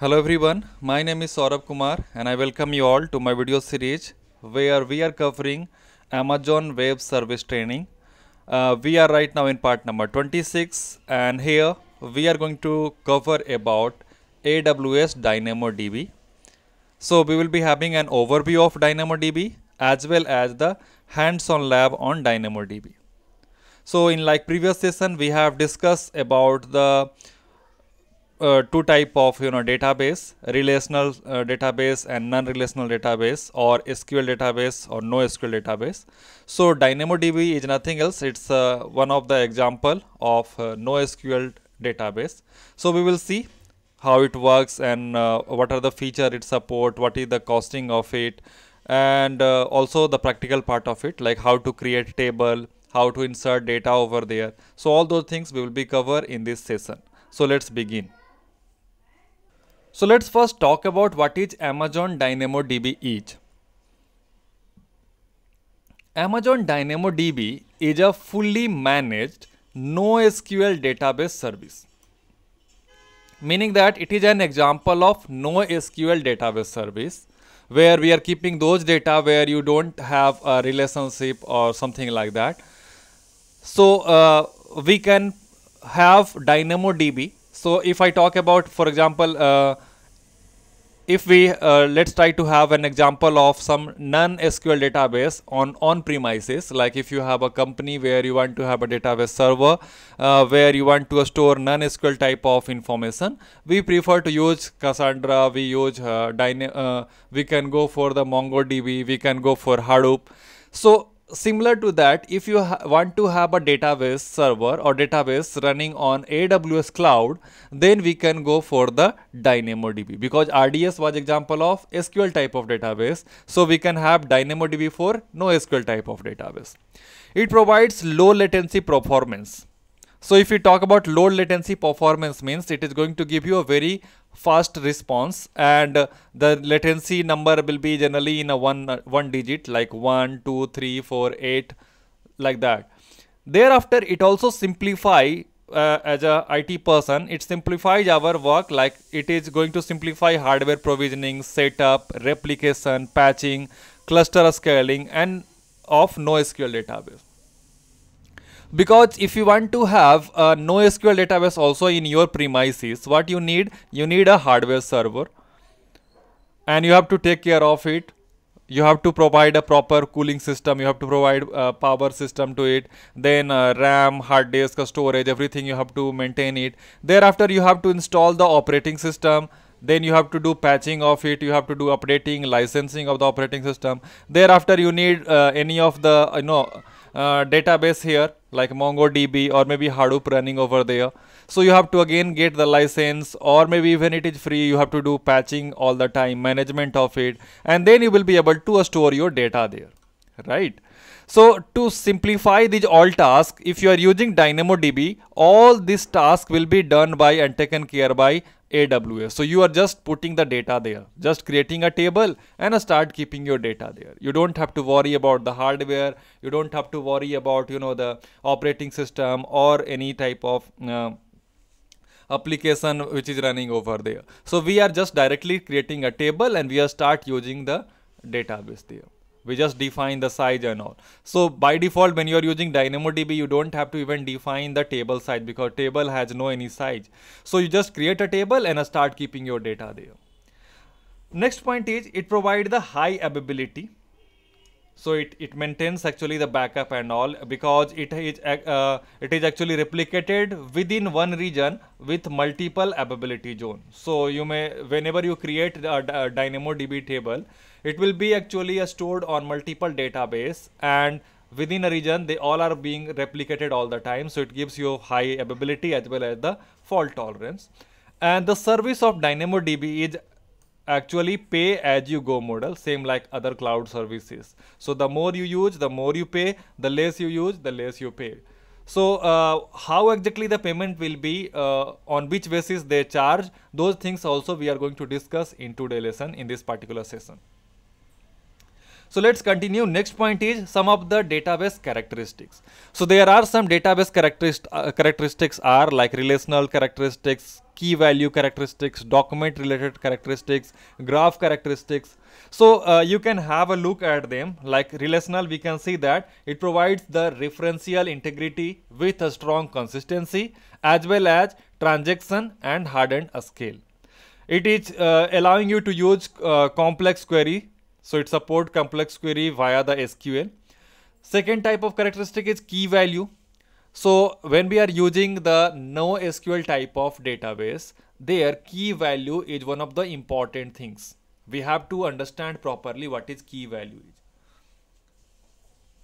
Hello everyone, my name is Saurabh Kumar and I welcome you all to my video series where we are covering Amazon Web Service Training. We are right now in part number 26 and here we are going to cover about AWS DynamoDB. So we will be having an overview of DynamoDB as well as the hands-on lab on DynamoDB. So in like previous session we have discussed about the two type of database, relational database and non-relational database, or SQL database or no SQL database. So DynamoDB is nothing else, it's one of the example of no SQL database. So we will see how it works and what are the feature it support, what is the costing of it, and also the practical part of it, like how to create table, how to insert data over there. So all those things we will be cover in this session. So let's begin. So let's first talk about what is Amazon DynamoDB is. Amazon DynamoDB is a fully managed NoSQL database service, meaning that it is an example of NoSQL database service where we are keeping those data where you don't have a relationship or something like that. So we can have DynamoDB. So if I talk about, for example, if we let's try to have an example of some non-SQL database on premises, like if you have a company where you want to have a database server where you want to store non-SQL type of information, we prefer to use Cassandra, we use we can go for the MongoDB, we can go for Hadoop. So similar to that, if you want to have a database server or database running on AWS cloud, then we can go for the DynamoDB, because RDS was example of SQL type of database. So we can have DynamoDB for no SQL type of database. It provides low latency performance. So if we talk about low latency performance, means it is going to give you a very fast response, and the latency number will be generally in a one digit, like 1 2 3 4 8, like that. Thereafter it also simplify, as a IT person, it simplifies our work, like it is going to simplify hardware provisioning, setup, replication, patching, cluster scaling, and of NoSQL database. Because if you want to have a NoSQL database also in your premises, what you need a hardware server, and you have to take care of it. You have to provide a proper cooling system, you have to provide a power system to it, then RAM, hard disk, storage, everything you have to maintain it. Thereafter you have to install the operating system, then you have to do patching of it, you have to do updating, licensing of the operating system. Thereafter you need any of the database here, like MongoDB or maybe Hadoop running over there. So you have to again get the license, or maybe even it is free, you have to do patching all the time, management of it, and then you will be able to store your data there, right? So to simplify these all tasks, if you are using DynamoDB, all these tasks will be done by and taken care by AWS. So you are just putting the data there, just creating a table and start keeping your data there. You don't have to worry about the hardware, you don't have to worry about the operating system or any type of application which is running over there. So we are just directly creating a table and we are start using the database there. We just define the size and all. So by default, when you are using DynamoDB, you don't have to even define the table size, because table has no any size. So you just create a table and start keeping your data there. Next point is it provides the high availability. So it maintains actually the backup and all, because it is actually replicated within one region with multiple availability zone. So you may, whenever you create a DynamoDB table, it will be actually stored on multiple database, and within a region they all are being replicated all the time. So it gives you high availability as well as the fault tolerance. And the service of DynamoDB is actually pay as you go model, same like other cloud services. So the more you use, the more you pay, the less you use, the less you pay. So how exactly the payment will be, on which basis they charge, those things also we are going to discuss in today's lesson in this particular session. So let's continue. Next point is some of the database characteristics. So there are some database characteristics are like relational characteristics, key value characteristics, document related characteristics, graph characteristics. So you can have a look at them. Like relational, we can see that it provides the referential integrity with a strong consistency as well as transaction and hardened scale. It is allowing you to use complex query. So it supports complex query via the SQL. Second type of characteristic is key value. So when we are using the NoSQL type of database, their key value is one of the important things. We have to understand properly what is key value is.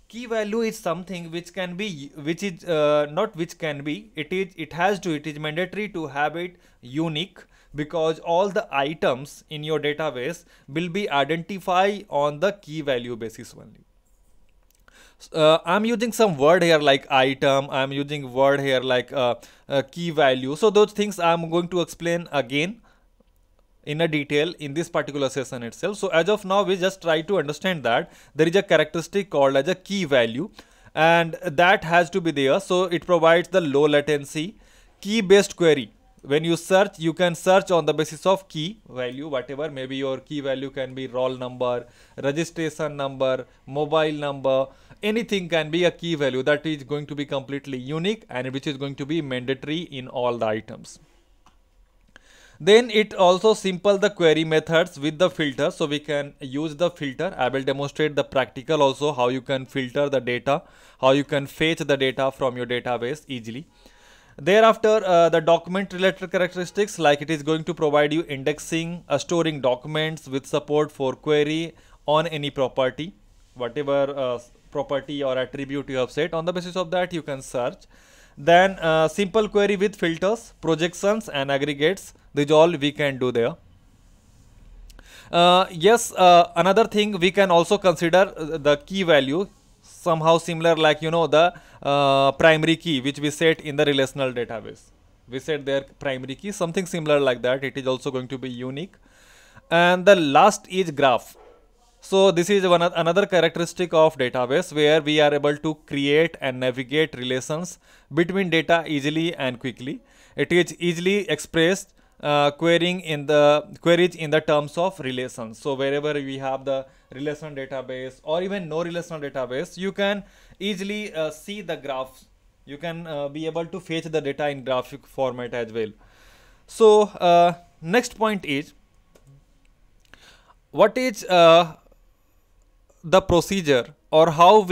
Key value is something which can be, which is not which can be, it is mandatory to have it unique, because all the items in your database will be identified on the key value basis only. I'm using some word here like item, I'm using word here like key value. So those things I'm going to explain again in a detail in this particular session itself. So as of now, we just try to understand that there is a characteristic called as a key value, and that has to be there. So it provides the low latency key based query. When you search, you can search on the basis of key value, whatever, maybe your key value can be roll number, registration number, mobile number, anything can be a key value that is going to be completely unique and which is going to be mandatory in all the items. Then it also simple the query methods with the filter, so we can use the filter. I will demonstrate the practical also how you can filter the data, how you can fetch the data from your database easily. Thereafter, the document related characteristics, like it is going to provide you indexing, storing documents with support for query on any property, whatever property or attribute you have set. On the basis of that, you can search. Then simple query with filters, projections and aggregates. These all we can do there. Yes, another thing we can also consider the key value, somehow similar like the primary key which we set in the relational database. We set their primary key, something similar like that. It is also going to be unique. And the last is graph. So this is another characteristic of database where we are able to create and navigate relations between data easily and quickly. It is easily expressed queries in the terms of relations. So wherever we have the relation database or even no relational database, you can easily see the graphs. You can be able to fetch the data in graphic format as well. So next point is, what is the procedure or how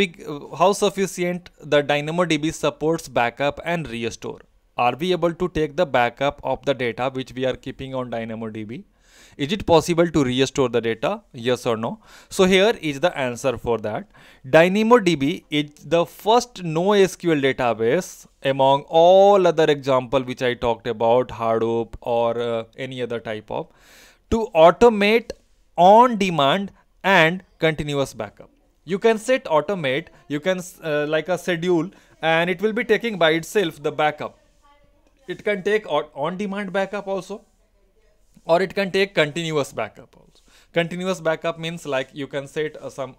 sufficient the DynamoDB supports backup and restore. Are we able to take the backup of the data which we are keeping on DynamoDB? Is it possible to restore the data? Yes or no? So here is the answer for that. DynamoDB is the first NoSQL database among all other example which I talked about, Hadoop or any other type of, to automate on demand and continuous backup. You can set automate, you can like a schedule, and it will be taking by itself the backup. It can take on demand backup also, or it can take continuous backup also. Continuous backup means like you can set some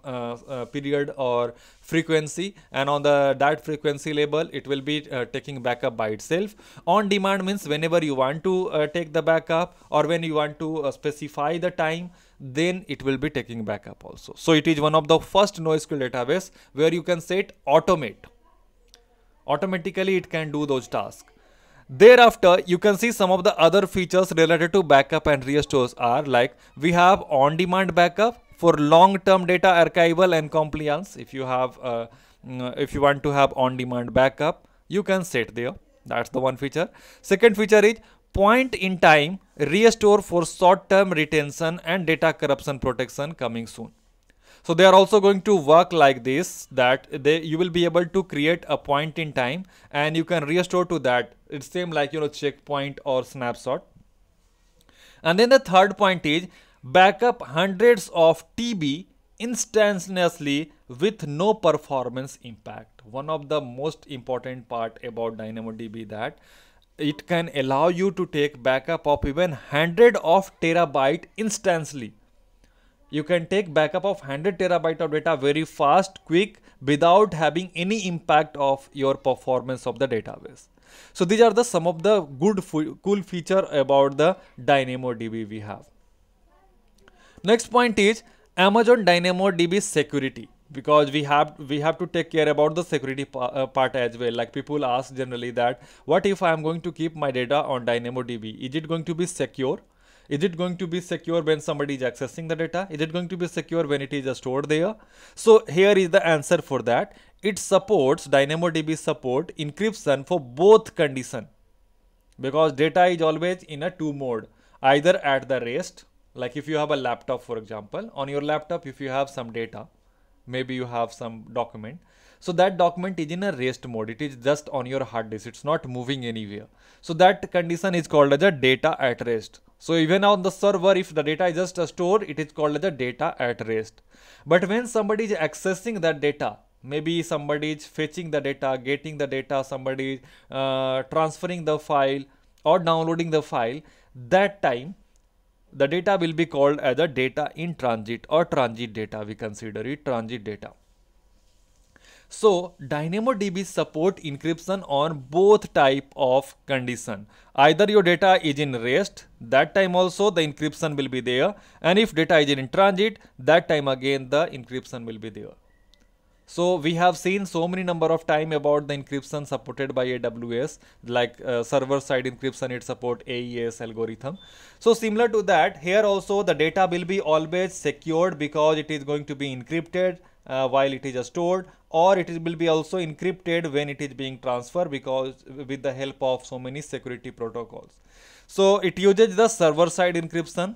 period or frequency, and on that frequency label it will be taking backup by itself. On demand means whenever you want to take the backup or when you want to specify the time, then it will be taking backup also. So it is one of the first NoSQL database where you can set automate. Automatically it can do those tasks. Thereafter, you can see some of the other features related to backup and restores are like we have on-demand backup for long-term data archival and compliance. If you have, if you want to have on-demand backup, you can set there. That's the one feature. Second feature is point-in-time restore for short-term retention and data corruption protection coming soon. So they are also going to work like this, that you will be able to create a point in time and you can restore to that. It's same like checkpoint or snapshot. And then the third point is backup hundreds of TB instantaneously with no performance impact. One of the most important part about DynamoDB that it can allow you to take backup of even 100 of terabyte instantly. You can take backup of 100 terabyte of data very fast, quick, without having any impact of your performance of the database. So these are the some of the good cool feature about the DynamoDB we have. Next point is Amazon DynamoDB security, because we have to take care about the security part as well. Like people ask generally that what if I am going to keep my data on DynamoDB? Is it going to be secure? Is it going to be secure when somebody is accessing the data? Is it going to be secure when it is stored there? So here is the answer for that. It supports DynamoDB support encryption for both condition, because data is always in a two mode, either at the rest, like if you have a laptop, for example, on your laptop, if you have some data, maybe you have some document, so that document is in a rest mode, it is just on your hard disk, it's not moving anywhere. So that condition is called as a data at rest. So even on the server, if the data is just stored, it is called as a data at rest. But when somebody is accessing that data, maybe somebody is fetching the data, getting the data, somebody is transferring the file or downloading the file, that time the data will be called as a data in transit or transit data. We consider it transit data. So DynamoDB support encryption on both type of condition. Either your data is in rest, that time also the encryption will be there, and if data is in transit, that time again the encryption will be there. So we have seen so many number of time about the encryption supported by AWS, like server side encryption, it support AES algorithm. So similar to that, here also the data will be always secured because it is going to be encrypted while it is stored, or it will be also encrypted when it is being transferred, because with the help of so many security protocols. So it uses the server side encryption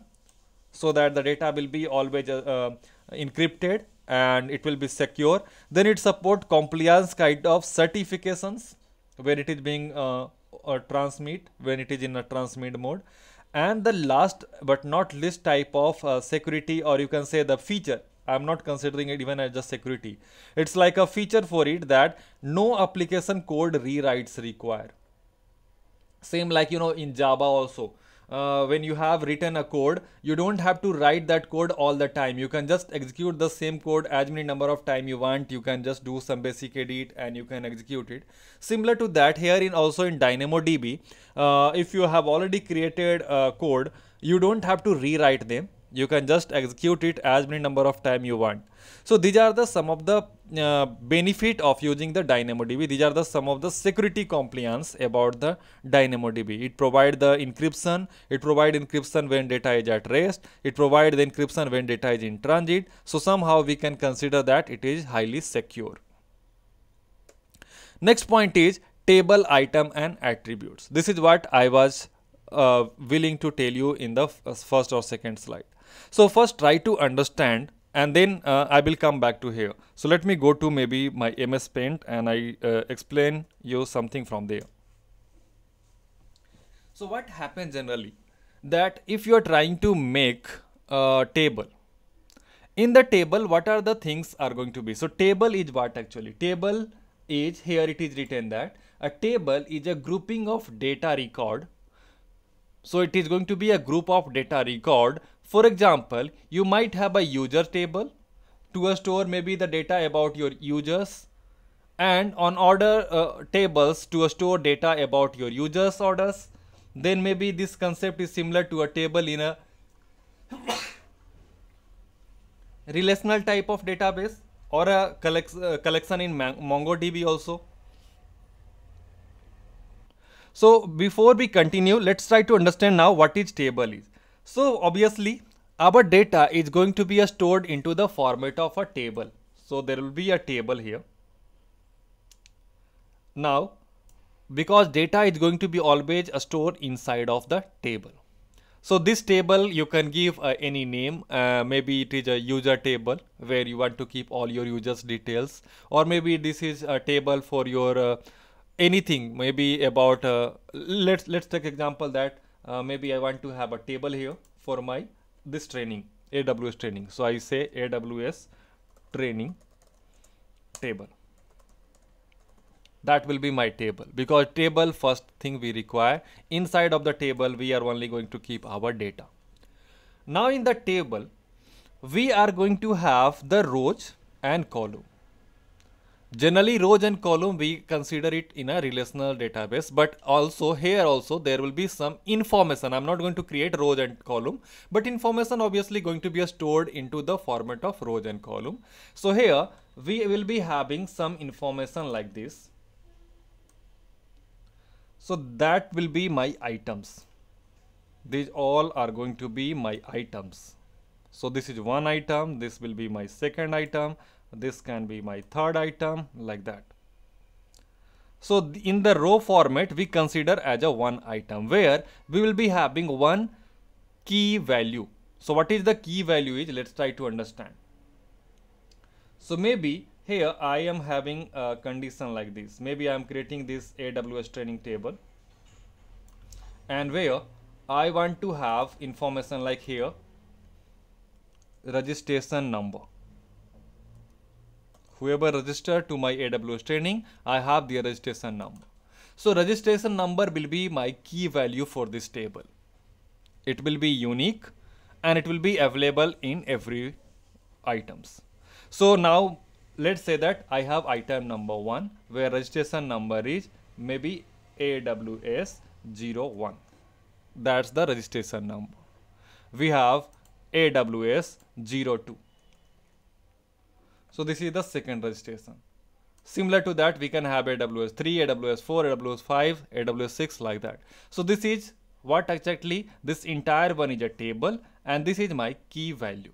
so that the data will be always encrypted and it will be secure. Then it support compliance kind of certifications when it is being transmit, when it is in a transmit mode. And the last but not least type of security, or you can say the feature, I'm not considering it even as just security, it's like a feature for it that no application code rewrites required. Same like, you know, in Java also, when you have written a code, you don't have to write that code all the time. You can just execute the same code as many number of time you want. You can just do some basic edit and you can execute it. Similar to that, here in also in DynamoDB, if you have already created code, you don't have to rewrite them. You can just execute it as many number of time you want. So these are the some of the benefit of using the DynamoDB. These are the some of the security compliance about the DynamoDB. It provides the encryption. It provides encryption when data is at rest. It provides the encryption when data is in transit. So somehow we can consider that it is highly secure. Next point is table, item and attributes. This is what I was willing to tell you in the first or second slide. So first try to understand, and then I will come back to here. So let me go to maybe my MS Paint and I explain you something from there. So what happens generally, that if you are trying to make a table, in the table what are the things are going to be? So table is what actually? Table is, here it is written that a table is a grouping of data record. So it is going to be a group of data record. For example, you might have a user table to store maybe the data about your users, and on order tables to store data about your users' orders. Then maybe this concept is similar to a table in a relational type of database, or a collection in MongoDB also. So before we continue, let's try to understand now what is table is. So obviously our data is going to be stored into the format of a table. So there will be a table here. Now because data is going to be always stored inside of the table. So this table you can give any name, maybe it is a user table where you want to keep all your users details, or maybe this is a table for your anything, maybe about let's take example that maybe I want to have a table here for my this training, AWS training. So I say AWS training table. That will be my table, because table first thing we require. Inside of the table we are only going to keep our data. Now in the table we are going to have the rows and column. Generally, rows and column we consider it in a relational database, but also here also there will be some information. I'm not going to create rows and column, but information obviously going to be stored into the format of rows and column. So here we will be having some information like this. So that will be my items. These all are going to be my items. So this is one item, this will be my second item, this can be my third item, like that. So in the row format we consider as a one item, where we will be having one key value. So what is the key value is, let's try to understand. So maybe here I am having a condition like this. Maybe I am creating this AWS training table, and where I want to have information like here, registration number. Whoever registered to my AWS training, I have their registration number. So registration number will be my key value for this table. It will be unique and it will be available in every items. So now let's say that I have item number 1 where registration number is maybe AWS 01. That's the registration number. We have AWS 02. So this is the second registration. Similar to that, we can have AWS 3, AWS 4, AWS 5, AWS 6, like that. So this is what exactly, this entire one is a table, and this is my key value.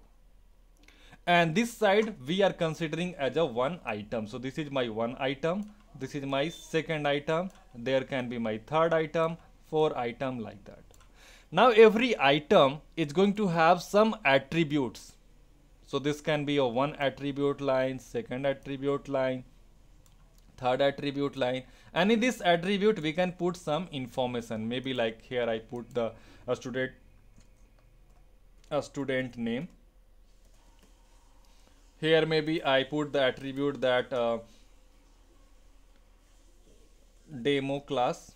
And this side we are considering as a one item. So this is my one item, this is my second item, there can be my third item, fourth item, like that. Now every item is going to have some attributes. So this can be a one attribute line, second attribute line, third attribute line, and in this attribute we can put some information. Maybe like here I put the student name. Here maybe I put the attribute that demo class.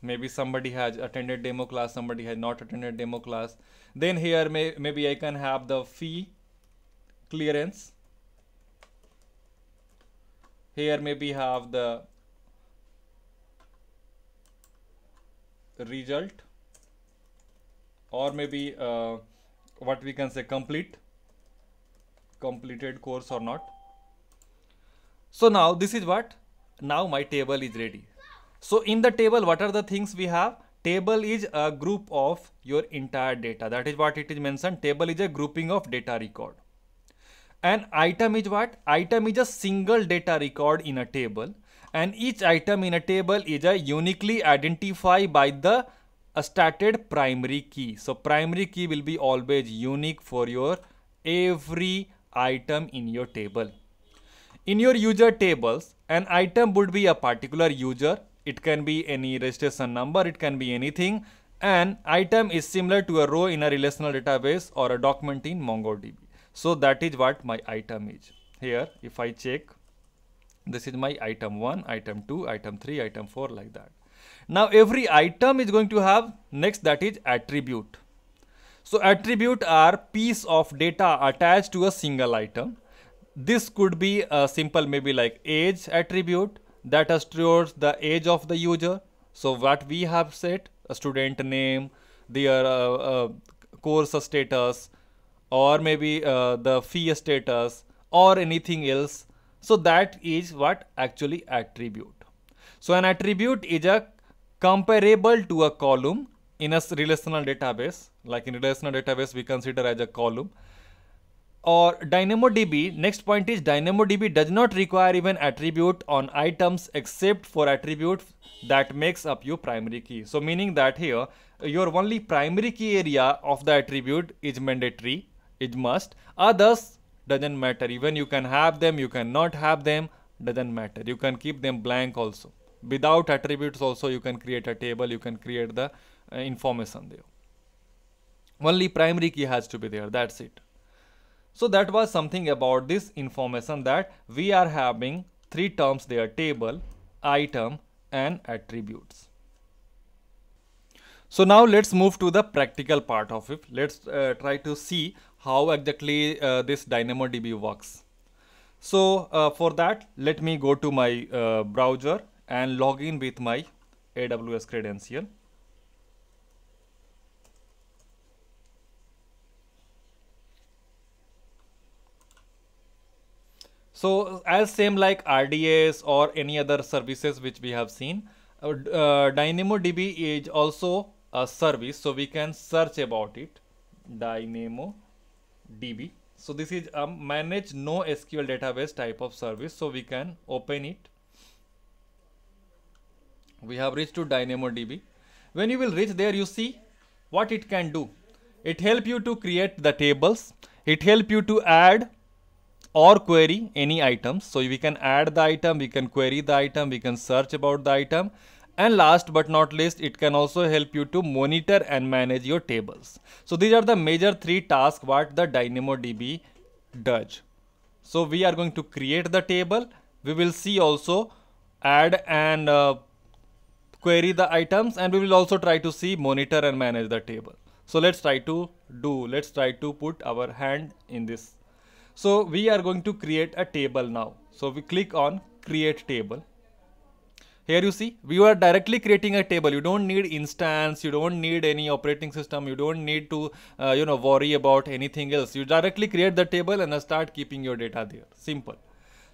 Maybe somebody has attended demo class, somebody has not attended demo class. Then here maybe I can have the fee clearance. Here maybe have the result, or maybe what we can say completed course or not. So now this is what, now my table is ready. So in the table, what are the things we have? Table is a group of your entire data. That is what it is mentioned. Table is a grouping of data record. And item is what? Item is a single data record in a table. And each item in a table is a uniquely identified by the stated primary key. So primary key will be always unique for your every item in your table. In your user tables, an item would be a particular user. It can be any registration number, it can be anything. An item is similar to a row in a relational database or a document in MongoDB. So that is what my item is. Here, if I check, this is my item 1, item 2, item 3, item 4, like that. Now every item is going to have next, that is attribute. So attribute are piece of data attached to a single item. This could be a simple maybe like age attribute that stores the age of the user. So what we have set, a student name, their course status, or maybe the fee status or anything else. So that is what actually attribute. So an attribute is a comparable to a column in a relational database. Like in relational database we consider as a column. Or DynamoDB, next point is DynamoDB does not require even attribute on items except for attribute that makes up your primary key. So meaning that here your only primary key area of the attribute is mandatory, is must. Others doesn't matter. Even you can have them, you cannot have them, doesn't matter. You can keep them blank also. Without attributes also you can create a table, you can create the information there. Only primary key has to be there, that's it. So that was something about this information, that we are having three terms there: table, item and attributes. So now let's move to the practical part of it. Let's try to see how exactly this DynamoDB works. So for that, let me go to my browser and log in with my AWS credential. So as same like RDS or any other services which we have seen, DynamoDB is also a service, so we can search about it. DynamoDB. So this is a managed NoSQL database type of service, so we can open it. We have reached to DynamoDB. When you will reach there, you see what it can do. It help you to create the tables. It help you to add or query any items. So we can add the item, we can query the item, we can search about the item, and last but not least, it can also help you to monitor and manage your tables. So these are the major three tasks what the DynamoDB does. So we are going to create the table. We will see also add and query the items, and we will also try to see monitor and manage the table. So let's try to put our hand in this. So we are going to create a table now. So we click on create table. Here you see we are directly creating a table. You don't need instance, you don't need any operating system, you don't need to worry about anything else. You directly create the table and start keeping your data there. Simple.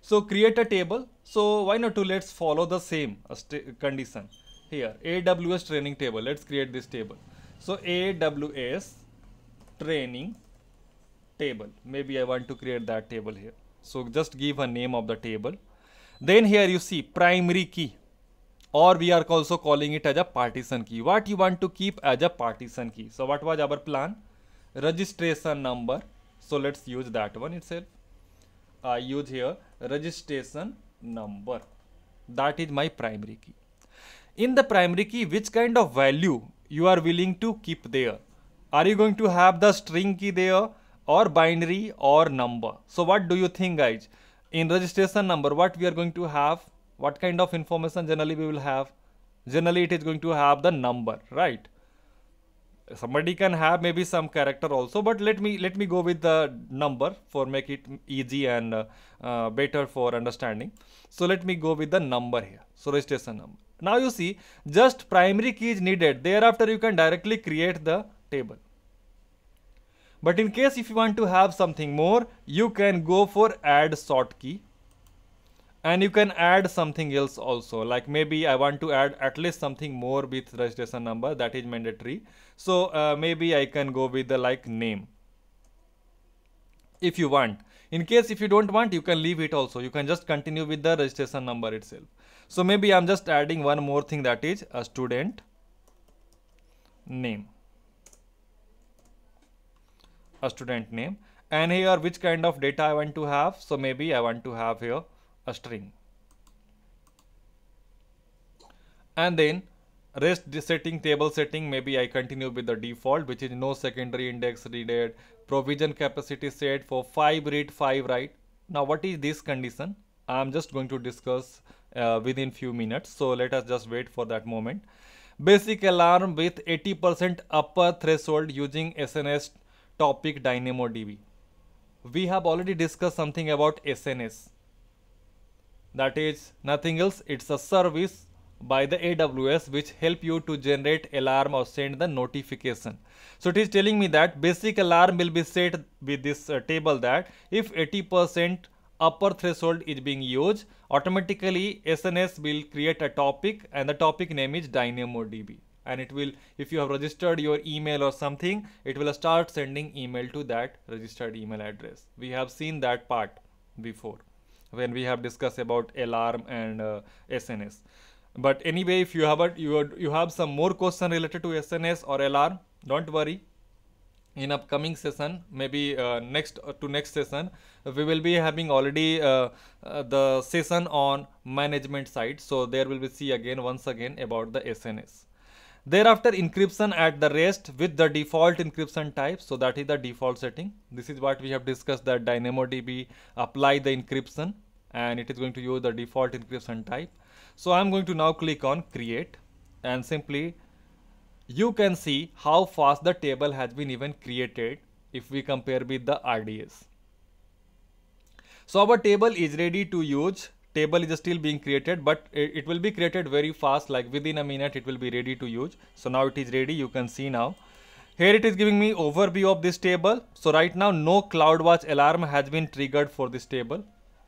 So create a table. So why not to let's follow the same condition. Here AWS training table. Let's create this table. So AWS training table. Maybe I want to create that table here. So just give a name of the table. Then here you see primary key, or we are also calling it as a partition key. What you want to keep as a partition key? So what was our plan? Registration number. So let's use that one itself. I use here registration number. That is my primary key. In the primary key, which kind of value you are willing to keep there? Are you going to have the string key there, or binary, or number? So what do you think, guys? In registration number, what we are going to have? What kind of information generally we will have? Generally it is going to have the number, right? Somebody can have maybe some character also, but let me go with the number for make it easy and better for understanding. So let me go with the number here. So registration number. Now you see just primary key is needed. Thereafter you can directly create the table. But in case if you want to have something more, you can go for add sort key, and you can add something else also. Like maybe I want to add at least something more with registration number, that is mandatory. So maybe I can go with the like name if you want. In case if you don't want, you can leave it also. You can just continue with the registration number itself. So maybe I'm just adding one more thing, that is a student name. A student name. And here which kind of data I want to have? So maybe I want to have here a string. And then rest setting, table setting, maybe I continue with the default, which is no secondary index needed, provision capacity set for 5 read 5 write. Now what is this condition? I am just going to discuss within few minutes, so let us just wait for that moment. Basic alarm with 80% upper threshold using SNS topic DynamoDB. We have already discussed something about SNS. That is nothing else, it's a service by the AWS which help you to generate alarm or send the notification. So it is telling me that basic alarm will be set with this table, that if 80% upper threshold is being used, automatically SNS will create a topic, and the topic name is DynamoDB. And it will, if you have registered your email or something, it will start sending email to that registered email address. We have seen that part before when we have discussed about alarm and SNS. But anyway, if you have some more question related to SNS or alarm, don't worry. In upcoming session, maybe next session, we will be having already the session on management side. So there will be see once again about the SNS. Thereafter, encryption at the rest with the default encryption type. So that is the default setting. This is what we have discussed, that DynamoDB apply the encryption and it is going to use the default encryption type. So I am going to now click on create, and simply you can see how fast the table has been even created if we compare with the RDS. So our table is ready to use. Table is still being created, but it will be created very fast, like within a minute it will be ready to use. So now it is ready, you can see now. Here it is giving me overview of this table. So right now no CloudWatch alarm has been triggered for this table.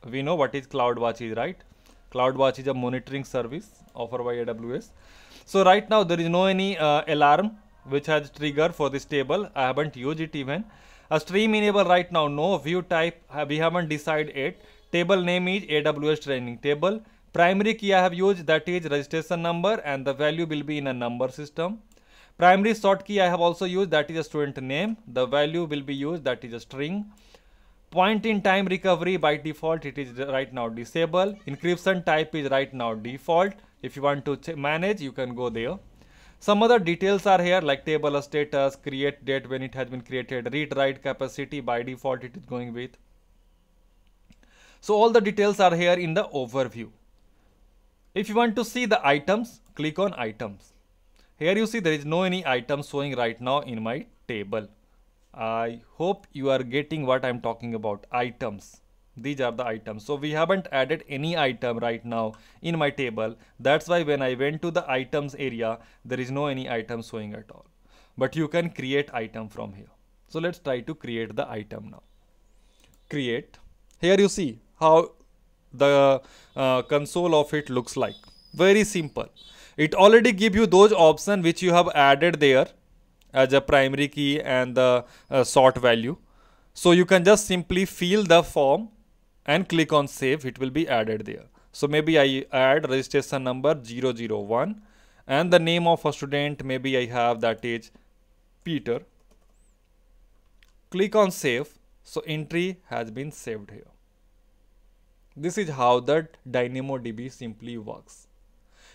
We know what is CloudWatch is, right? CloudWatch is a monitoring service offered by AWS. So right now there is no any alarm which has triggered for this table. I haven't used it even. A stream enable right now, no. View type we haven't decided it. Table name is AWS training table. Primary key I have used, that is registration number, and the value will be in a number system. Primary sort key I have also used, that is a student name. The value will be used, that is a string. Point in time recovery, by default it is right now disabled. Encryption type is right now default. If you want to manage, you can go there. Some other details are here, like table status, create date when it has been created, read write capacity, by default it is going with. So all the details are here in the overview. If you want to see the items, click on items. Here you see there is no any items showing right now in my table. I hope you are getting what I am talking about. Items. These are the items. So we haven't added any item right now in my table. That's why when I went to the items area, there is no any item showing at all. But you can create item from here. So let's try to create the item now. Create. Here you see how the console of it looks like. Very simple. It already gives you those options which you have added there as a primary key and the sort value. So you can just simply fill the form and click on save. It will be added there. So maybe I add registration number 001 and the name of a student, maybe I have, that is Peter. Click on save. So entry has been saved here. This is how the DynamoDB simply works.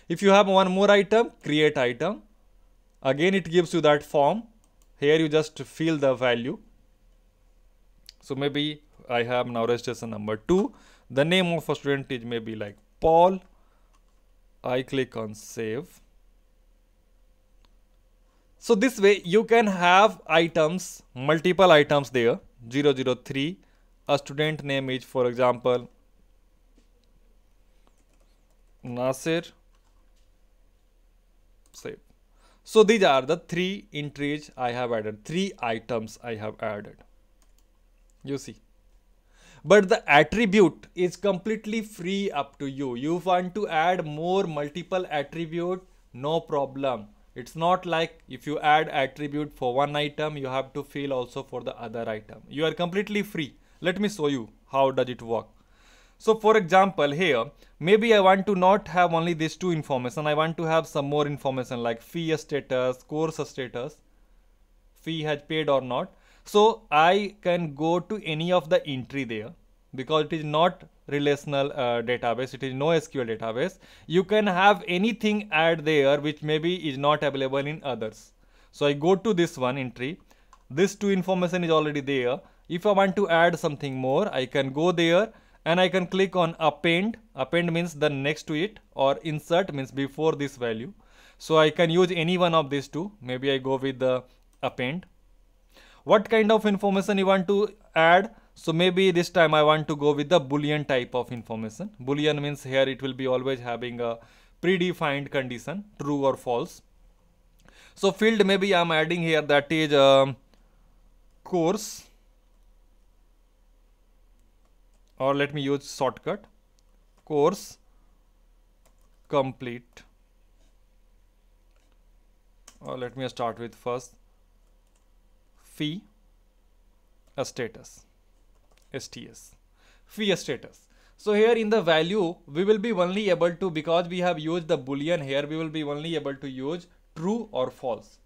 If you have one more item, create item. Again it gives you that form. Here you just fill the value. So maybe I have now registration number 2. The name of a student is maybe like Paul. I click on save. So this way you can have items, multiple items there. 003. A student name is, for example, Nasir. Save. So these are the 3 entries I have added, 3 items I have added. You see. But the attribute is completely free, up to you. You want to add more multiple attribute, no problem. It's not like if you add attribute for one item, you have to fill also for the other item. You are completely free. Let me show you how does it work. So for example, here, maybe I want to not have only these 2 information. I want to have some more information like fee status, course status, fee has paid or not. So I can go to any of the entry there, because it is not relational database, it is no SQL database. You can have anything add there which maybe is not available in others. So I go to this one entry. This 2 information is already there. If I want to add something more, I can go there and I can click on append. Append means the next to it, or insert means before this value. So I can use any one of these 2. Maybe I go with the append. What kind of information you want to add? So maybe this time I want to go with the Boolean type of information. Boolean means here it will be always having a predefined condition, true or false. So field maybe I am adding here, that is course, or let me use shortcut, course complete, or let me start with first fee status, STS, fee status. So here in the value we will be only able to, because we have used the Boolean here, we will be only able to use true or false.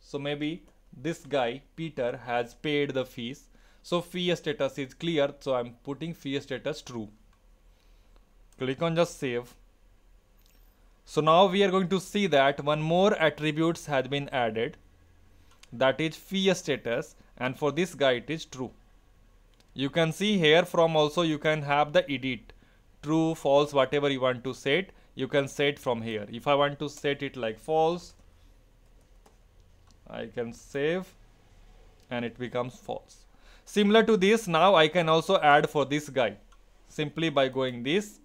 So maybe this guy Peter has paid the fees, so fee status is clear, so I'm putting fee status true. Click on just save. So now we are going to see that one more attributes has been added, that is fee status, and for this guy it is true. You can see here from also you can have the edit, true, false, whatever you want to set, you can set from here. If I want to set it like false, I can save and it becomes false. Similar to this, now I can also add for this guy. Simply by going this,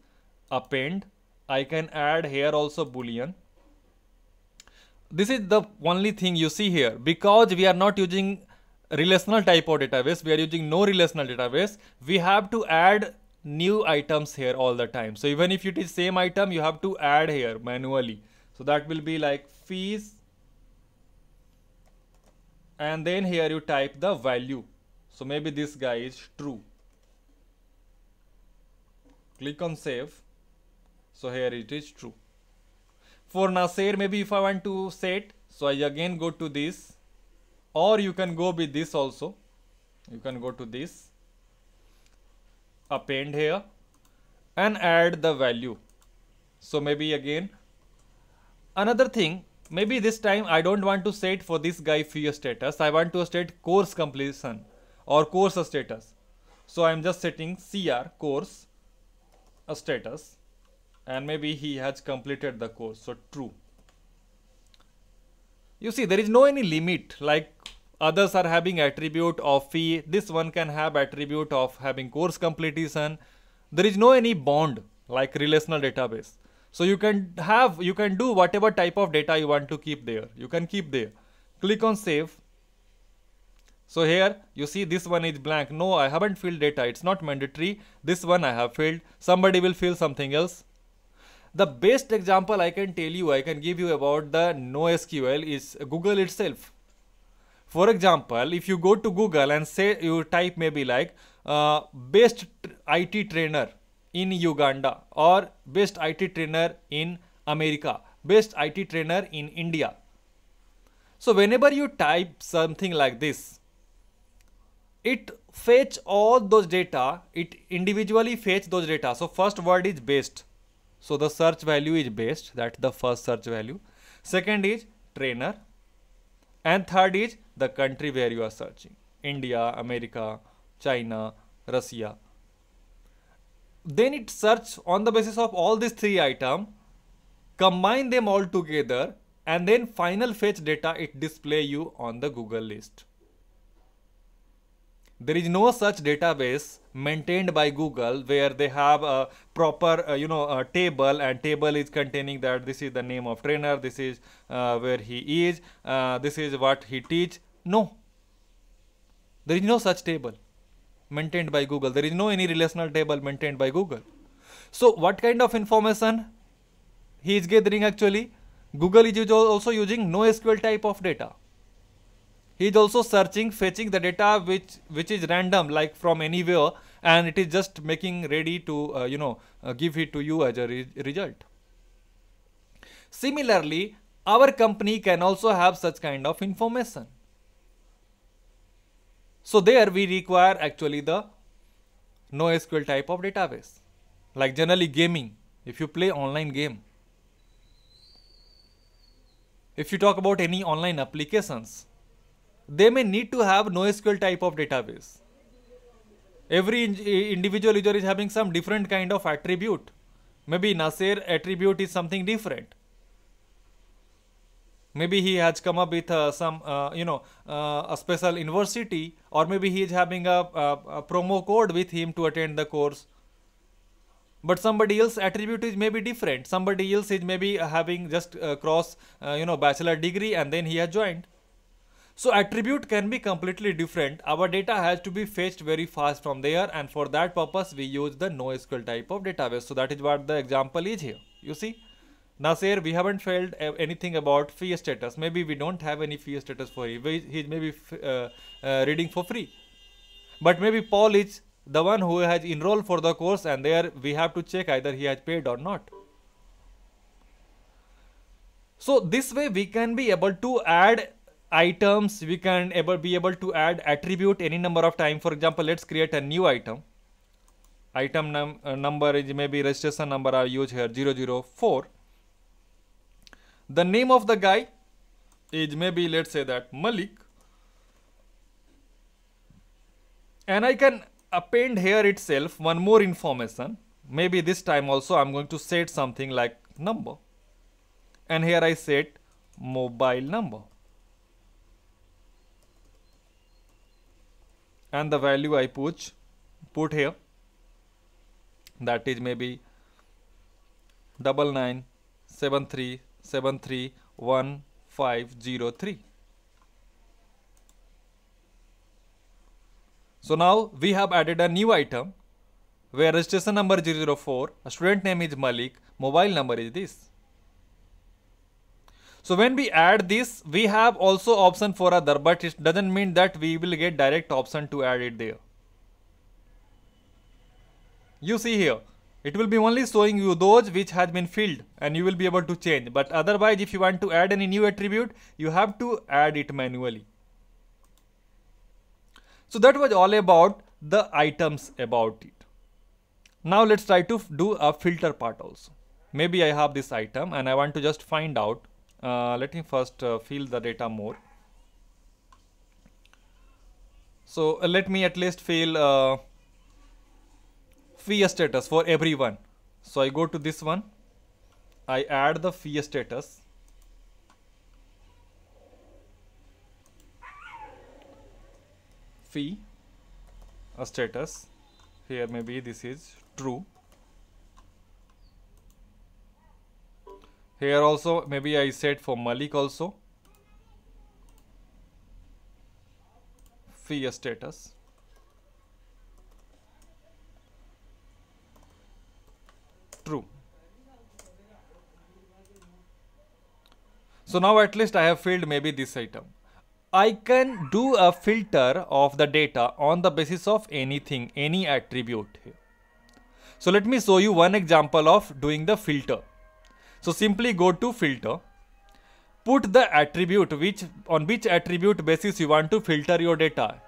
append, I can add here also boolean. This is the only thing you see here. Because we are not using relational type of database, we are using no relational database, we have to add new items here all the time. So even if it is same item, you have to add here manually. So that will be like fees, and then here you type the value. So maybe this guy is true. Click on save. So here it is true. For Nasir, maybe if I want to set, so I again go to this, or you can go with this also. You can go to this, append here, and add the value. So maybe again, another thing, maybe this time I don't want to set for this guy fee status. I want to set course completion or course status. So I'm just setting CR course status, and maybe he has completed the course, so true. You see, there is no any limit, like others are having attribute of fee, this one can have attribute of having course completion. There is no any bond like relational database. So you can do whatever type of data you want to keep there, you can keep there. Click on save. So here you see this one is blank. No, I haven't filled data, it's not mandatory. This one I have filled, somebody will fill something else. The best example I can tell you, I can give you about the NoSQL is Google itself. For example, if you go to Google and say you type maybe like best IT trainer in Uganda, or best IT trainer in America, best IT trainer in India. So whenever you type something like this, it fetch all those data, it individually fetch those data. So first word is best. So the search value is best, that's the first search value. Second is trainer. And third is the country where you are searching. India, America, China, Russia. Then it search on the basis of all these three items, combine them all together, and then final fetch data it display you on the Google list. There is no such database maintained by Google where they have a proper a table, and table is containing that this is the name of trainer, this is where he is, this is what he teach. No, there is no such table maintained by Google. There is no any relational table maintained by Google. So what kind of information he is gathering actually? Google is also using NoSQL type of data. He is also searching, fetching the data which is random, like from anywhere, and it is just making ready to give it to you as a result. Similarly, our company can also have such kind of information. So there we require actually the NoSQL type of database. Like generally gaming, if you play online game, if you talk about any online applications, they may need to have NoSQL type of database. Every individual user is having some different kind of attribute. Maybe Nasir attribute is something different. Maybe he has come up with a special university, or maybe he is having a promo code with him to attend the course. But somebody else attribute is maybe different. Somebody else is maybe having just cross bachelor degree and then he has joined. So attribute can be completely different. Our data has to be fetched very fast from there, and for that purpose we use the NoSQL type of database. So that is what the example is here. You see, Nasir, we haven't filled anything about fee status. Maybe we don't have any fee status for him. He is maybe reading for free. But maybe Paul is the one who has enrolled for the course, and there we have to check either he has paid or not. So this way we can be able to add items, we can be able to add attribute any number of time. For example, let's create a new item. Item number is maybe registration number I use here 004. The name of the guy is maybe, let's say that Malik, and I can append here itself one more information. Maybe this time also I'm going to set something like number, and here I set mobile number. and the value I put here, that is maybe 9973731503. So now we have added a new item where registration number is 004, a student name is Malik, mobile number is this. So when we add this, we have also option for other, but it doesn't mean that we will get direct option to add it there. You see here, it will be only showing you those which has been filled and you will be able to change. But otherwise, if you want to add any new attribute, you have to add it manually. So that was all about the items about it. Now let's try to do a filter part also. Maybe I have this item and I want to just find out. Let me first fill the data more. So let me at least fill fee status for everyone. So I go to this one. I add the fee status. Fee status. Here maybe this is true. Here also maybe I set for Malik also. Fee status. True. So now at least I have filled maybe this item. I can do a filter of the data on the basis of anything, any attribute here. So let me show you one example of doing the filter. So simply go to filter, put the attribute on which attribute basis you want to filter your data.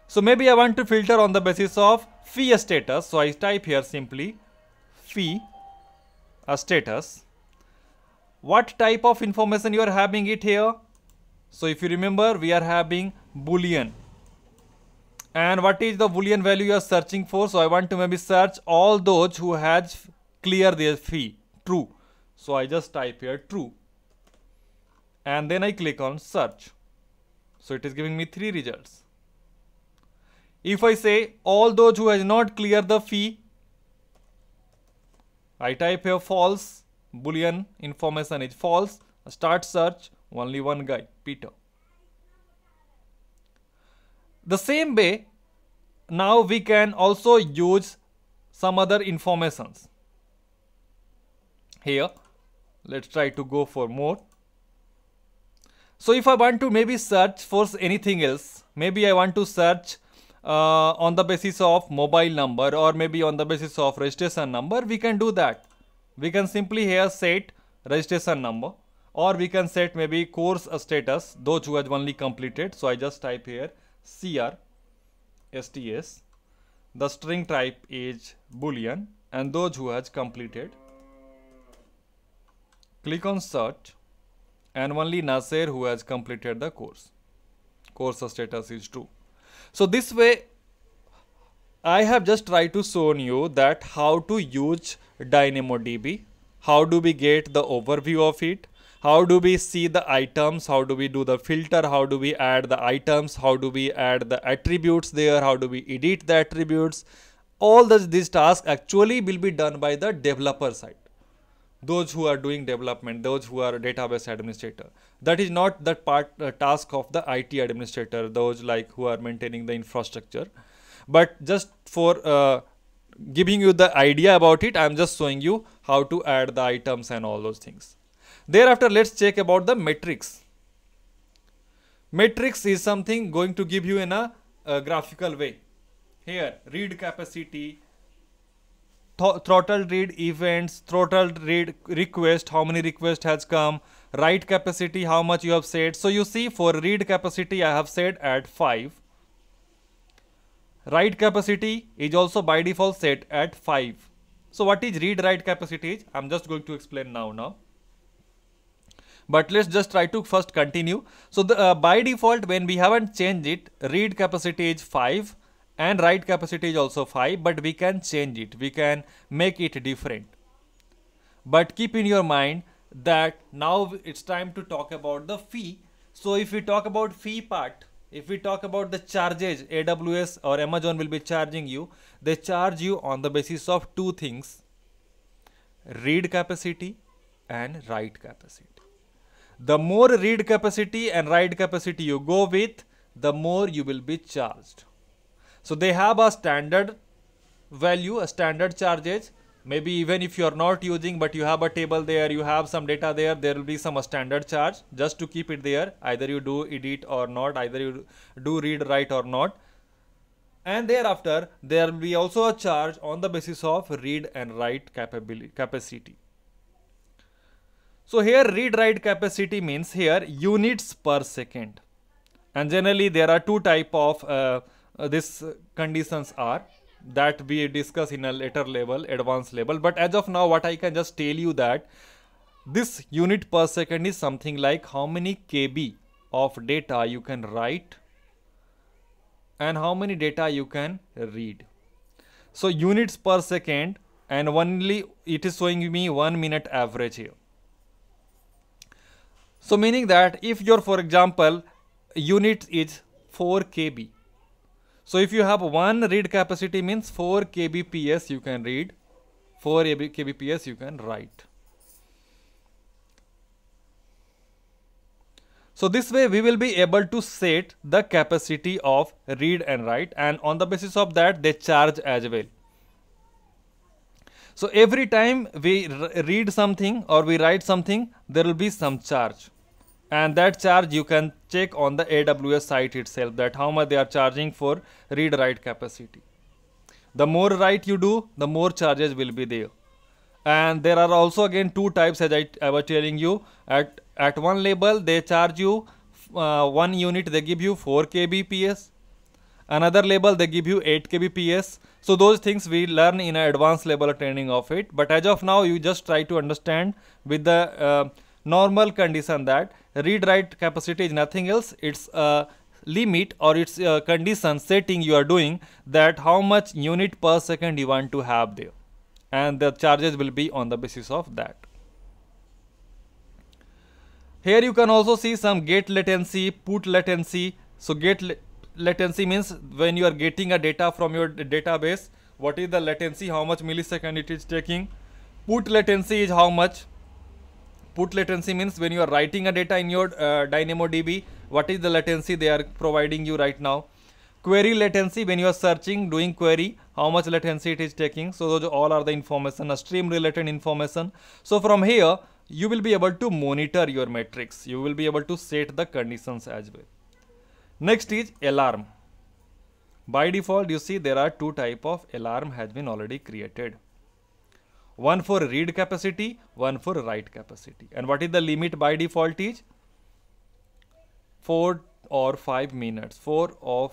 So maybe I want to filter on the basis of fee status. So I type here simply fee status. What type of information you are having it here? So if you remember, we are having Boolean. And what is the Boolean value you are searching for? So I want to maybe search all those who has clear their fee, true. So I just type here true. And then I click on search. So it is giving me 3 results. If I say all those who has not cleared the fee, I type here false, Boolean information is false, start search, only one guy, Peter. The same way, now we can also use some other informations. Here, let's try to go for more. So if I want to maybe search for anything else, maybe I want to search on the basis of mobile number or maybe on the basis of registration number, we can do that. We can simply here set registration number, or we can set maybe course status, those who have only completed. So I just type here CR STS, the string type is Boolean, and those who has completed. Click on search, and only Nasser who has completed the course. Course status is true. So this way I have just tried to show you that how to use DynamoDB, how do we get the overview of it, how do we see the items, how do we do the filter, how do we add the items, how do we add the attributes there, how do we edit the attributes. All these tasks actually will be done by the developer side. Those who are doing development, those who are database administrator. That is not the task of the IT administrator, those like who are maintaining the infrastructure. But just for giving you the idea about it, I am just showing you how to add the items and all those things. Thereafter, let's check about the metrics. Metrics is something going to give you in a graphical way. Here, read capacity, throttle read events, throttle read request, how many request has come, write capacity, how much you have said. So you see, for read capacity, I have said at 5. Write capacity is also by default set at 5. So what is read write capacity? I'm just going to explain now. But let's just try to first continue. So the by default, when we haven't changed it, read capacity is 5 and write capacity is also 5, but we can change it. We can make it different. But keep in your mind that now it's time to talk about the fee. So if we talk about fee part, if we talk about the charges, AWS or Amazon will be charging you, they charge you on the basis of two things: read capacity and write capacity. The more read capacity and write capacity you go with, the more you will be charged. So they have a standard value, a standard charges. Maybe even if you are not using, but you have a table there, you have some data there, there will be some standard charge just to keep it there. Either you do edit or not, either you do read, write or not. And thereafter, there will be also a charge on the basis of read and write capacity. So here read write capacity means here units per second. And generally there are two type of this conditions are that we discuss in a later level, advanced level. But as of now, what I can just tell you that this unit per second is something like how many KB of data you can write and how many data you can read. So units per second, and only it is showing me 1 minute average here. So meaning that if your, for example, unit is 4 KB. So if you have one read capacity means 4 kbps you can read, 4 kbps you can write. So this way we will be able to set the capacity of read and write, and on the basis of that they charge as well. So every time we read something or we write something, there will be some charge. And that charge you can check on the AWS site itself, that how much they are charging for read write capacity. The more write you do, the more charges will be there. And there are also again two types, as I was telling you. At one level they charge you 1 unit, they give you 4 kbps. Another level they give you 8 kbps. So those things we learn in an advanced level training of it. But as of now you just try to understand with the normal condition that read write capacity is nothing else, it's a limit or it's a condition setting you are doing, that how much unit per second you want to have there, and the charges will be on the basis of that. Here you can also see some get latency, put latency. So get latency means when you are getting a data from your database, what is the latency, how much millisecond it is taking. Put latency is how much. Put latency means when you are writing a data in your DynamoDB, what is the latency they are providing you right now. Query latency, when you are searching, doing query, how much latency it is taking. So those all are the information, a stream related information. So from here, you will be able to monitor your metrics. You will be able to set the conditions as well. Next is alarm. By default, you see there are two type of alarm has been already created. One for read capacity, one for write capacity. And what is the limit by default is 4 or 5 minutes. 4 or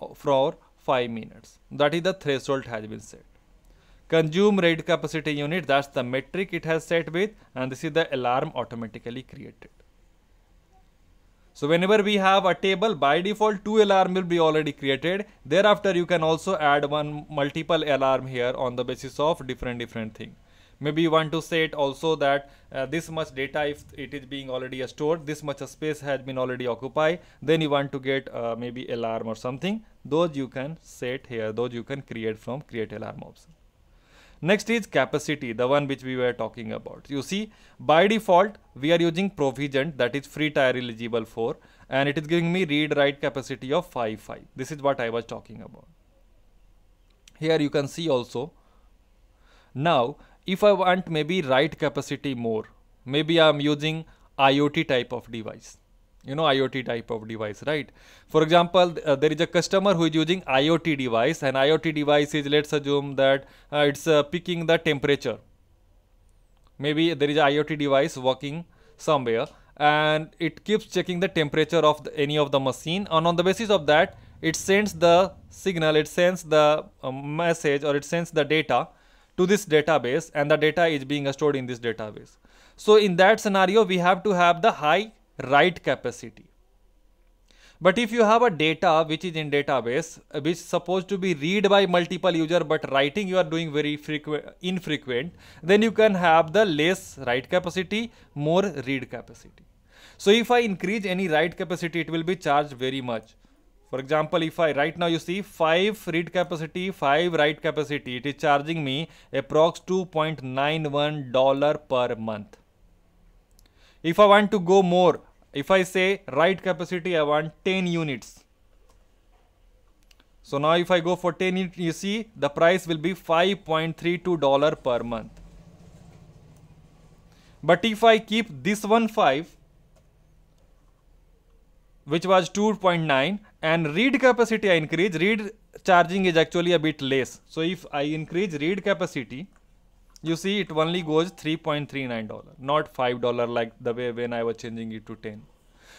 5 minutes. That is the threshold has been set. Consume read capacity unit, that's the metric it has set with, and this is the alarm automatically created. So whenever we have a table, by default 2 alarm will be already created. Thereafter you can also add multiple alarm here on the basis of different thing. Maybe you want to set also that this much data, if it is being already stored, this much space has been already occupied, then you want to get maybe alarm or something. Those you can set here, those you can create from create alarm option. Next is capacity, the one which we were talking about. You see, by default we are using provisioned, that is free tier eligible for, and it is giving me read write capacity of 5. This is what I was talking about. Here you can see also. Now if I want maybe write capacity more, maybe I am using IoT type of device. You know IoT type of device, right? For example, there is a customer who is using IoT device, and IoT device is, let's assume that it's picking the temperature. Maybe there is an IoT device working somewhere and it keeps checking the temperature of any of the machine, and on the basis of that it sends the signal, it sends the message, or it sends the data to this database, and the data is being stored in this database. So in that scenario we have to have the high write capacity. But if you have a data which is in database which is supposed to be read by multiple user, but writing you are doing very infrequent, then you can have the less write capacity, more read capacity. So if I increase any write capacity, it will be charged very much. For example, if I right now you see 5 read capacity, 5 write capacity, it is charging me approx $2.91 per month. If I want to go more, if I say write capacity, I want 10 units. So now if I go for 10 units, you see the price will be $5.32 per month. But if I keep this one 5, which was 2.9, and read capacity I increase, read charging is actually a bit less. So if I increase read capacity, you see it only goes $3.39, not $5 like the way when I was changing it to 10.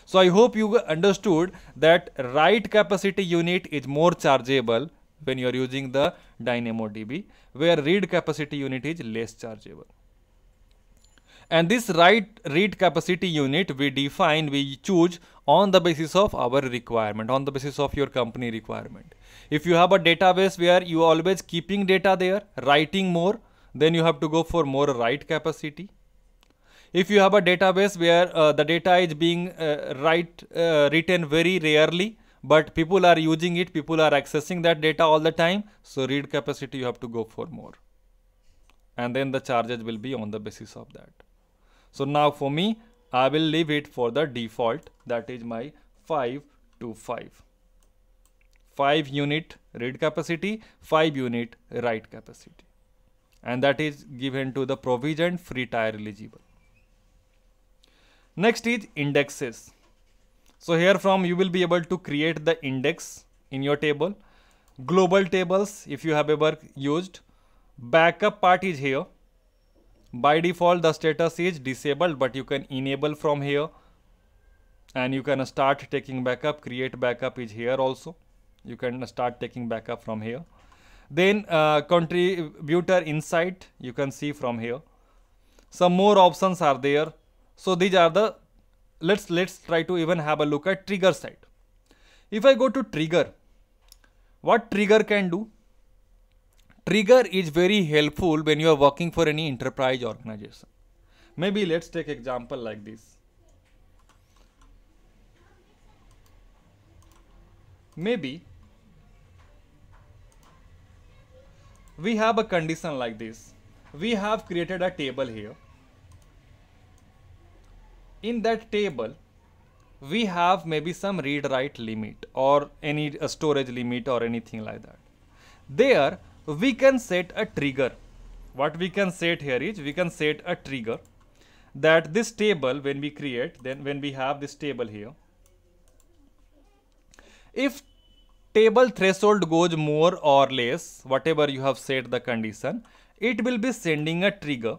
So I hope you understood that write capacity unit is more chargeable when you are using the DynamoDB, where read capacity unit is less chargeable. And this read capacity unit we choose on the basis of our requirement, on the basis of your company requirement. If you have a database where you are always keeping data there, writing more, then you have to go for more write capacity. If you have a database where the data is being written very rarely, but people are using it, people are accessing that data all the time, so read capacity you have to go for more. And then the charges will be on the basis of that. So now for me, I will leave it for the default, that is my 5 to 5. 5 unit read capacity, 5 unit write capacity. And that is given to the provisioned free tier eligible. Next is indexes. So here from you will be able to create the index in your table. Global tables, if you have ever used. Backup part is here. By default the status is disabled, but you can enable from here and you can start taking backup. Create backup is here also. You can start taking backup from here. Then contributor insight you can see from here. Some more options are there. So these are the, let's try to even have a look at trigger side. If I go to trigger, what trigger can do? Trigger is very helpful when you are working for any enterprise organization. Maybe let's take example like this. Maybe we have a condition like this. We have created a table here. In that table, we have maybe some read-write limit or any storage limit or anything like that. There, we can set a trigger. What we can set here is, we can set a trigger that this table when we create, then when we have this table here, if table threshold goes more or less, whatever you have set the condition, it will be sending a trigger,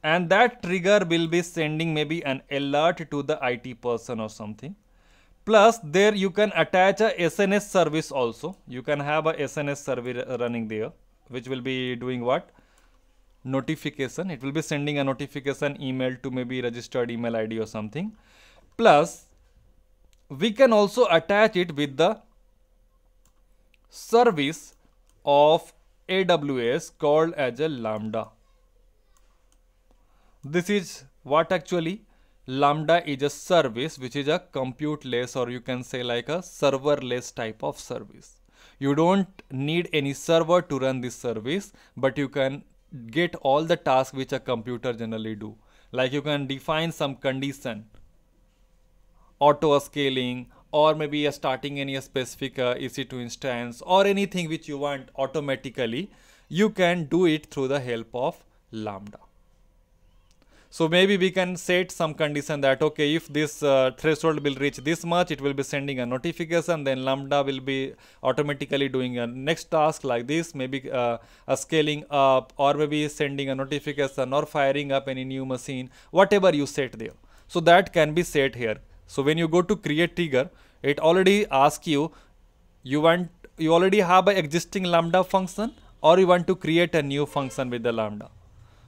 and that trigger will be sending maybe an alert to the IT person or something. Plus there you can attach a SNS service also. You can have a SNS service running there, which will be doing what? Notification. It will be sending a notification email to maybe registered email ID or something. Plus we can also attach it with the service of AWS called as a Lambda. This is what actually Lambda is a service which is a compute-less, or you can say like a serverless type of service. You don't need any server to run this service, but you can get all the tasks which a computer generally do. Like you can define some condition, auto scaling, or maybe starting any specific EC2 instance or anything which you want automatically. You can do it through the help of Lambda. So maybe we can set some condition that, okay, if this threshold will reach this much, it will be sending a notification, then Lambda will be automatically doing a next task like this, maybe a scaling up, or maybe sending a notification or firing up any new machine, whatever you set there. So that can be set here. So when you go to create trigger, it already asks you, you already have an existing Lambda function, or you want to create a new function with the Lambda.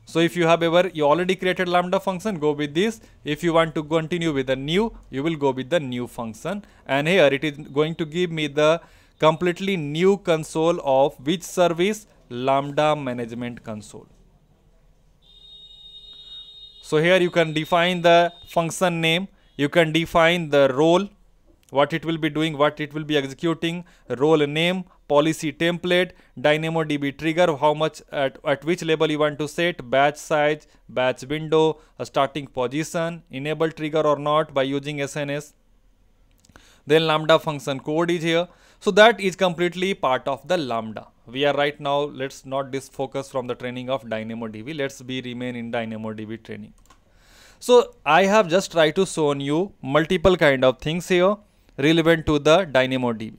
So if you already created Lambda function, go with this. If you want to continue with the new, you will go with the new function. And here it is going to give me the completely new console of which service? Lambda management console. So here you can define the function name, you can define the role, what it will be doing, what it will be executing, role name, policy template, DynamoDB trigger, how much at which level you want to set, batch size, batch window, a starting position, enable trigger or not by using SNS. Then Lambda function code is here. So that is completely part of the Lambda. We are right now, let's not focus from the training of DynamoDB. Let's remain in DynamoDB training. So I have just tried to show you multiple kind of things here relevant to the DynamoDB.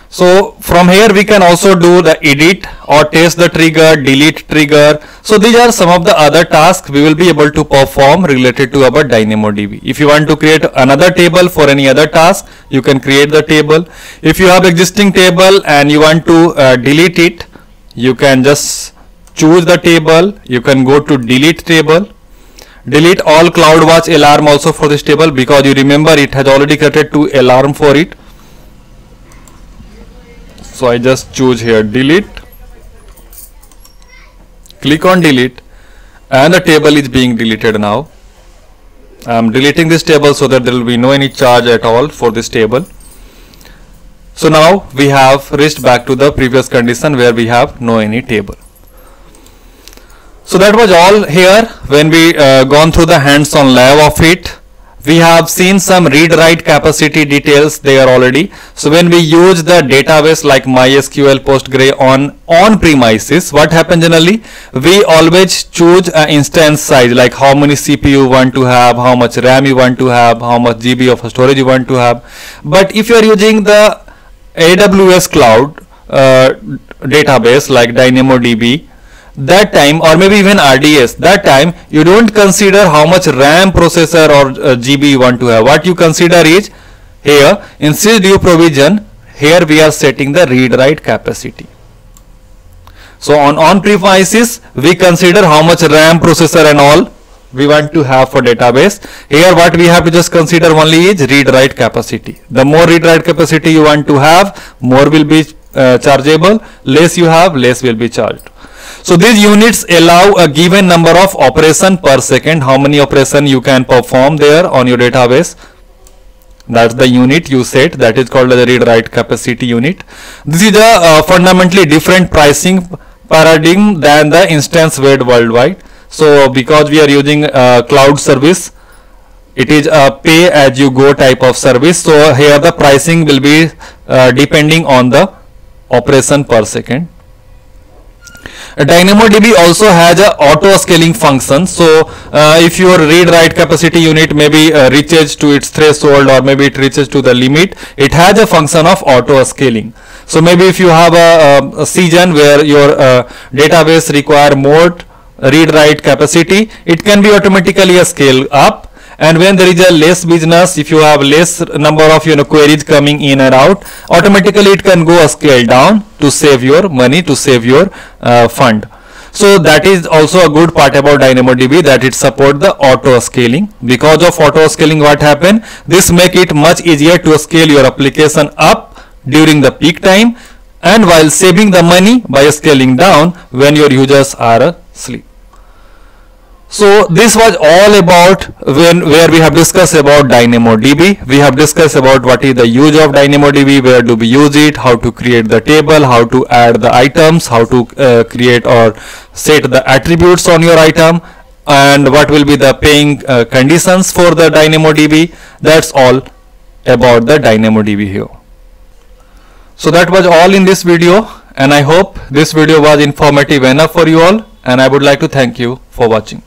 So from here we can also do the edit or test the trigger, delete trigger. So these are some of the other tasks we will be able to perform related to our DynamoDB. If you want to create another table for any other task, you can create the table. If you have existing table and you want to delete it, you can just choose the table. You can go to delete table. Delete all CloudWatch alarm also for this table, because you remember it has already created 2 alarm for it. So I just choose here delete, click on delete, and the table is being deleted now. I am deleting this table so that there will be no any charge at all for this table. So now we have reached back to the previous condition where we have no any table. So that was all here. When we gone through the hands-on lab of it, we have seen some read-write capacity details there already. So when we use the database like MySQL, Postgre on premises, what happens generally? We always choose an instance size, like how many CPU you want to have, how much RAM you want to have, how much GB of storage you want to have. But if you are using the AWS cloud database like DynamoDB, that time, or maybe even RDS, that time you don't consider how much RAM, processor or GB you want to have. What you consider is here in CDU provision, here we are setting the read-write capacity. So on premises we consider how much RAM, processor and all we want to have for database. Here what we have to just consider only is read-write capacity. The more read-write capacity you want to have, more will be chargeable. Less you have, less will be charged. So these units allow a given number of operation per second. How many operation you can perform there on your database. That's the unit you set. That is called the read-write capacity unit. This is a fundamentally different pricing paradigm than the instance weight worldwide. So because we are using cloud service, it is a pay as you go type of service. So here the pricing will be depending on the operation per second. DynamoDB also has a auto scaling function. So if your read-write capacity unit maybe reaches to its threshold, or maybe it reaches to the limit, it has a function of auto scaling. So maybe if you have a season where your database require more read-write capacity, it can be automatically a scale up. And when there is a less business, if you have less number of queries coming in and out, automatically it can go a scale down to save your money, to save your fund. So that is also a good part about DynamoDB, that it support the auto scaling. Because of auto scaling, what happen? This make it much easier to scale your application up during the peak time, and while saving the money by scaling down when your users are asleep. So this was all about where we have discussed about DynamoDB. We have discussed about what is the use of DynamoDB, where do we use it, how to create the table, how to add the items, how to create or set the attributes on your item, and what will be the paying conditions for the DynamoDB. That's all about the DynamoDB here. So that was all in this video, and I hope this video was informative enough for you all, and I would like to thank you for watching.